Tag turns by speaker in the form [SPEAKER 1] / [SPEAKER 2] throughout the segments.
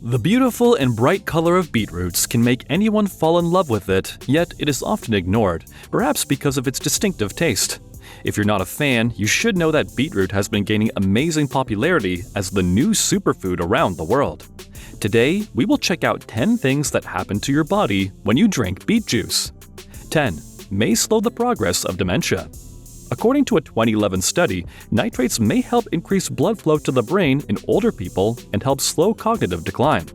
[SPEAKER 1] The beautiful and bright color of beetroots can make anyone fall in love with it, yet it is often ignored, perhaps because of its distinctive taste. If you're not a fan, you should know that beetroot has been gaining amazing popularity as the new superfood around the world. Today, we will check out 10 things that happen to your body when you drink beet juice. 10. May slow the progress of dementia. According to a 2011 study, nitrates may help increase blood flow to the brain in older people and help slow cognitive decline.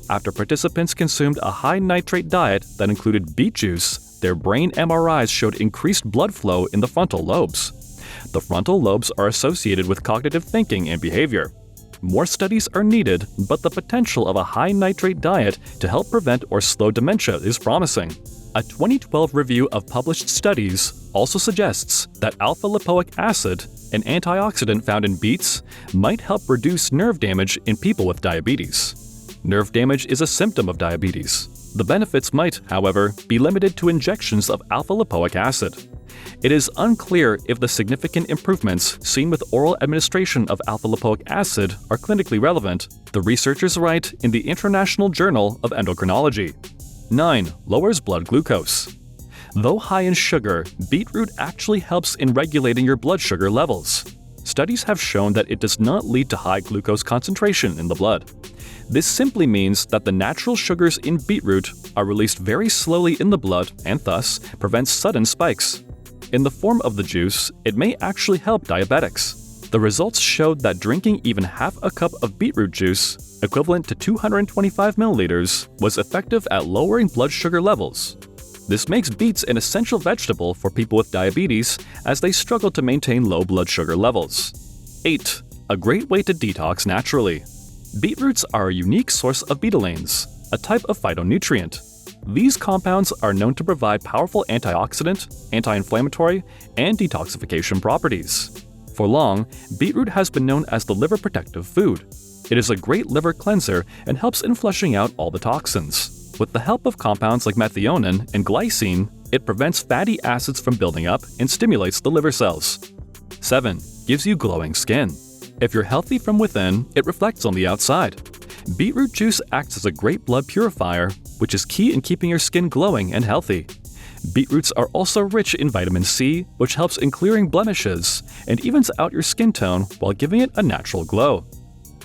[SPEAKER 1] After participants consumed a high nitrate diet that included beet juice, their brain MRIs showed increased blood flow in the frontal lobes. The frontal lobes are associated with cognitive thinking and behavior. More studies are needed, but the potential of a high nitrate diet to help prevent or slow dementia is promising. A 2012 review of published studies also suggests that alpha-lipoic acid, an antioxidant found in beets, might help reduce nerve damage in people with diabetes. Nerve damage is a symptom of diabetes. The benefits might, however, be limited to injections of alpha-lipoic acid. It is unclear if the significant improvements seen with oral administration of alpha-lipoic acid are clinically relevant, the researchers write in the International Journal of Endocrinology. 9. Lowers blood glucose. Though high in sugar, beetroot actually helps in regulating your blood sugar levels. Studies have shown that it does not lead to high glucose concentration in the blood. This simply means that the natural sugars in beetroot are released very slowly in the blood and thus prevents sudden spikes. In the form of the juice, it may actually help diabetics. The results showed that drinking even half a cup of beetroot juice, equivalent to 225 milliliters, was effective at lowering blood sugar levels. This makes beets an essential vegetable for people with diabetes as they struggle to maintain low blood sugar levels. 8. A great way to detox naturally. Beetroots are a unique source of betalains, a type of phytonutrient. These compounds are known to provide powerful antioxidant, anti-inflammatory, and detoxification properties. For long, beetroot has been known as the liver protective food. It is a great liver cleanser and helps in flushing out all the toxins. With the help of compounds like methionine and glycine, it prevents fatty acids from building up and stimulates the liver cells. 7. Gives you glowing skin. If you're healthy from within, it reflects on the outside. Beetroot juice acts as a great blood purifier, which is key in keeping your skin glowing and healthy. Beetroots are also rich in vitamin C, which helps in clearing blemishes and evens out your skin tone while giving it a natural glow.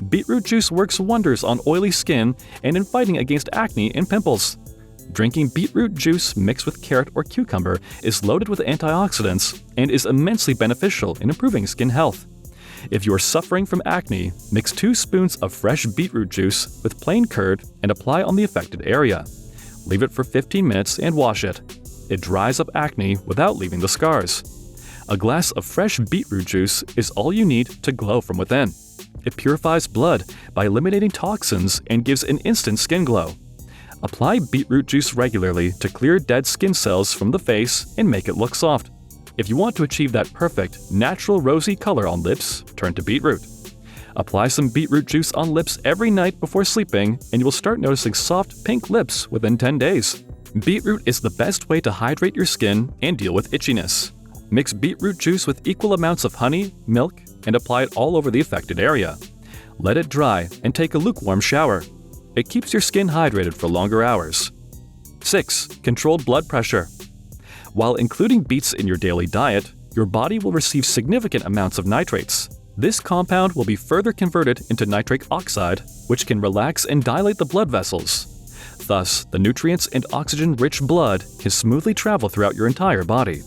[SPEAKER 1] Beetroot juice works wonders on oily skin and in fighting against acne and pimples. Drinking beetroot juice mixed with carrot or cucumber is loaded with antioxidants and is immensely beneficial in improving skin health. If you are suffering from acne, mix 2 spoons of fresh beetroot juice with plain curd and apply on the affected area. Leave it for 15 minutes and wash it. It dries up acne without leaving the scars. A glass of fresh beetroot juice is all you need to glow from within. It purifies blood by eliminating toxins and gives an instant skin glow. Apply beetroot juice regularly to clear dead skin cells from the face and make it look soft. If you want to achieve that perfect, natural rosy color on lips, turn to beetroot. Apply some beetroot juice on lips every night before sleeping and you will start noticing soft pink lips within 10 days. Beetroot is the best way to hydrate your skin and deal with itchiness. Mix beetroot juice with equal amounts of honey, milk, and apply it all over the affected area. Let it dry and take a lukewarm shower. It keeps your skin hydrated for longer hours. 6. Controlled blood pressure. While including beets in your daily diet, your body will receive significant amounts of nitrates. This compound will be further converted into nitric oxide, which can relax and dilate the blood vessels. Thus, the nutrients and oxygen-rich blood can smoothly travel throughout your entire body.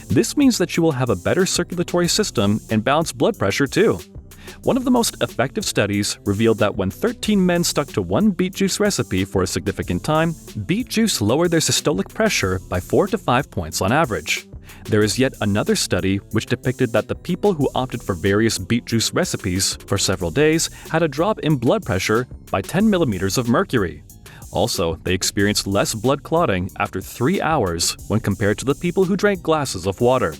[SPEAKER 1] This means that you will have a better circulatory system and balanced blood pressure too. One of the most effective studies revealed that when 13 men stuck to one beet juice recipe for a significant time, beet juice lowered their systolic pressure by 4 to 5 points on average. There is yet another study which depicted that the people who opted for various beet juice recipes for several days had a drop in blood pressure by 10 millimeters of mercury. Also, they experienced less blood clotting after 3 hours when compared to the people who drank glasses of water.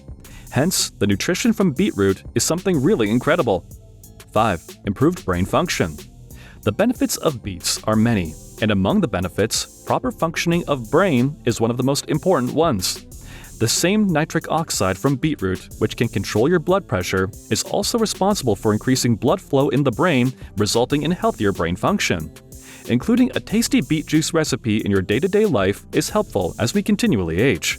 [SPEAKER 1] Hence, the nutrition from beetroot is something really incredible. 5. Improved brain function. The benefits of beets are many, and among the benefits, proper functioning of brain is one of the most important ones. The same nitric oxide from beetroot, which can control your blood pressure, is also responsible for increasing blood flow in the brain, resulting in healthier brain function. Including a tasty beet juice recipe in your day-to-day life is helpful as we continually age.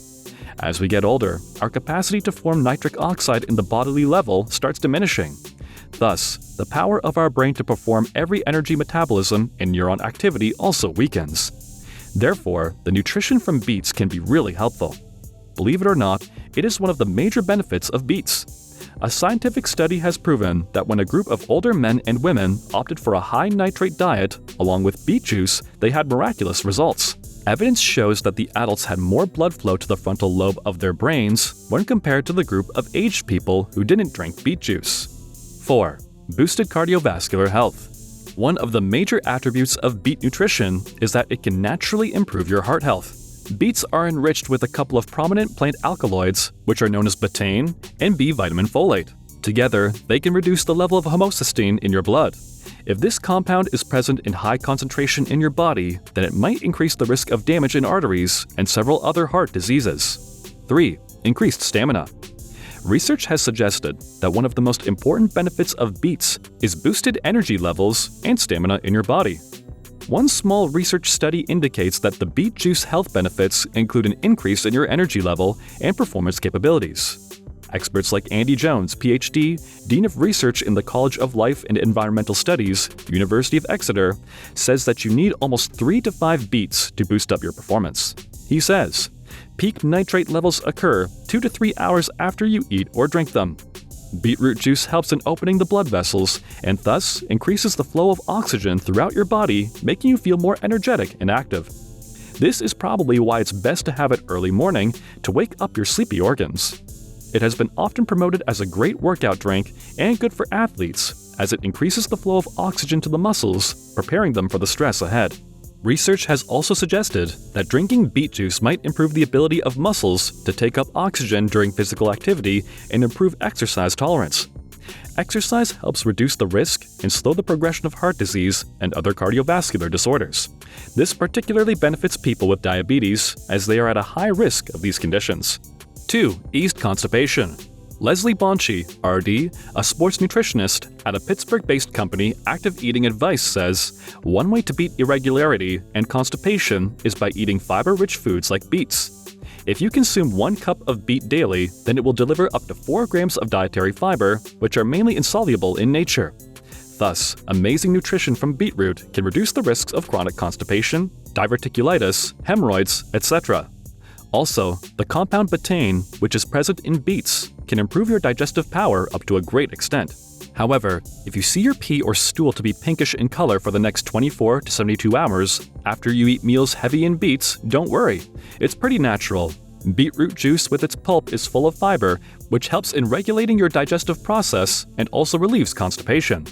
[SPEAKER 1] As we get older, our capacity to form nitric oxide in the bodily level starts diminishing. Thus, the power of our brain to perform every energy metabolism and neuron activity also weakens. Therefore, the nutrition from beets can be really helpful. Believe it or not, it is one of the major benefits of beets. A scientific study has proven that when a group of older men and women opted for a high nitrate diet along with beet juice, they had miraculous results. Evidence shows that the adults had more blood flow to the frontal lobe of their brains when compared to the group of aged people who didn't drink beet juice. 4. Boosted cardiovascular health. One of the major attributes of beet nutrition is that it can naturally improve your heart health. Beets are enriched with a couple of prominent plant alkaloids, which are known as betaine and B vitamin folate. Together, they can reduce the level of homocysteine in your blood. If this compound is present in high concentration in your body, then it might increase the risk of damage in arteries and several other heart diseases. 3. Increased stamina. Research has suggested that one of the most important benefits of beets is boosted energy levels and stamina in your body. One small research study indicates that the beet juice health benefits include an increase in your energy level and performance capabilities. Experts like Andy Jones, Ph.D., Dean of Research in the College of Life and Environmental Studies, University of Exeter, says that you need almost 3 to 5 beets to boost up your performance. He says, peak nitrate levels occur 2 to 3 hours after you eat or drink them. Beetroot juice helps in opening the blood vessels and thus increases the flow of oxygen throughout your body, making you feel more energetic and active. This is probably why it's best to have it early morning to wake up your sleepy organs. It has been often promoted as a great workout drink and good for athletes, as it increases the flow of oxygen to the muscles, preparing them for the stress ahead. Research has also suggested that drinking beet juice might improve the ability of muscles to take up oxygen during physical activity and improve exercise tolerance. Exercise helps reduce the risk and slow the progression of heart disease and other cardiovascular disorders. This particularly benefits people with diabetes, as they are at a high risk of these conditions. 2. Eased constipation. Leslie Bonchi, RD, a sports nutritionist at a Pittsburgh-based company, Active Eating Advice, says, one way to beat irregularity and constipation is by eating fiber-rich foods like beets. If you consume 1 cup of beet daily, then it will deliver up to 4 grams of dietary fiber, which are mainly insoluble in nature. Thus, amazing nutrition from beetroot can reduce the risks of chronic constipation, diverticulitis, hemorrhoids, etc. Also, the compound betaine, which is present in beets, can improve your digestive power up to a great extent. However, if you see your pee or stool to be pinkish in color for the next 24 to 72 hours after you eat meals heavy in beets, don't worry. It's pretty natural. Beetroot juice with its pulp is full of fiber, which helps in regulating your digestive process and also relieves constipation.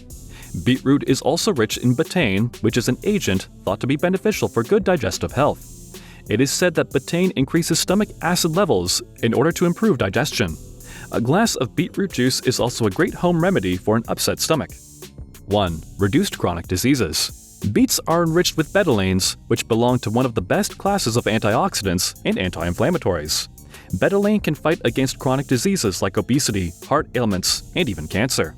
[SPEAKER 1] Beetroot is also rich in betaine, which is an agent thought to be beneficial for good digestive health. It is said that betaine increases stomach acid levels in order to improve digestion. A glass of beetroot juice is also a great home remedy for an upset stomach. 1. Reduced chronic diseases. Beets are enriched with betalains, which belong to one of the best classes of antioxidants and anti-inflammatories. Betalain can fight against chronic diseases like obesity, heart ailments, and even cancer.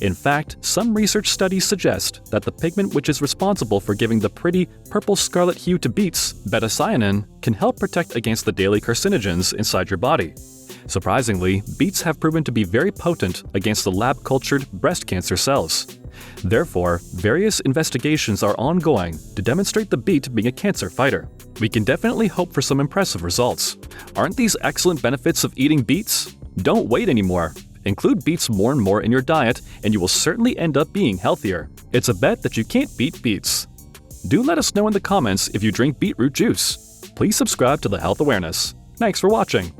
[SPEAKER 1] In fact, some research studies suggest that the pigment which is responsible for giving the pretty purple-scarlet hue to beets, beta-cyanin, can help protect against the daily carcinogens inside your body. Surprisingly, beets have proven to be very potent against the lab-cultured breast cancer cells. Therefore, various investigations are ongoing to demonstrate the beet being a cancer fighter. We can definitely hope for some impressive results. Aren't these excellent benefits of eating beets? Don't wait anymore. Include beets more and more in your diet, and you will certainly end up being healthier. It's a bet that you can't beat beets. Do let us know in the comments if you drink beetroot juice. Please subscribe to The Health Awareness. Thanks for watching.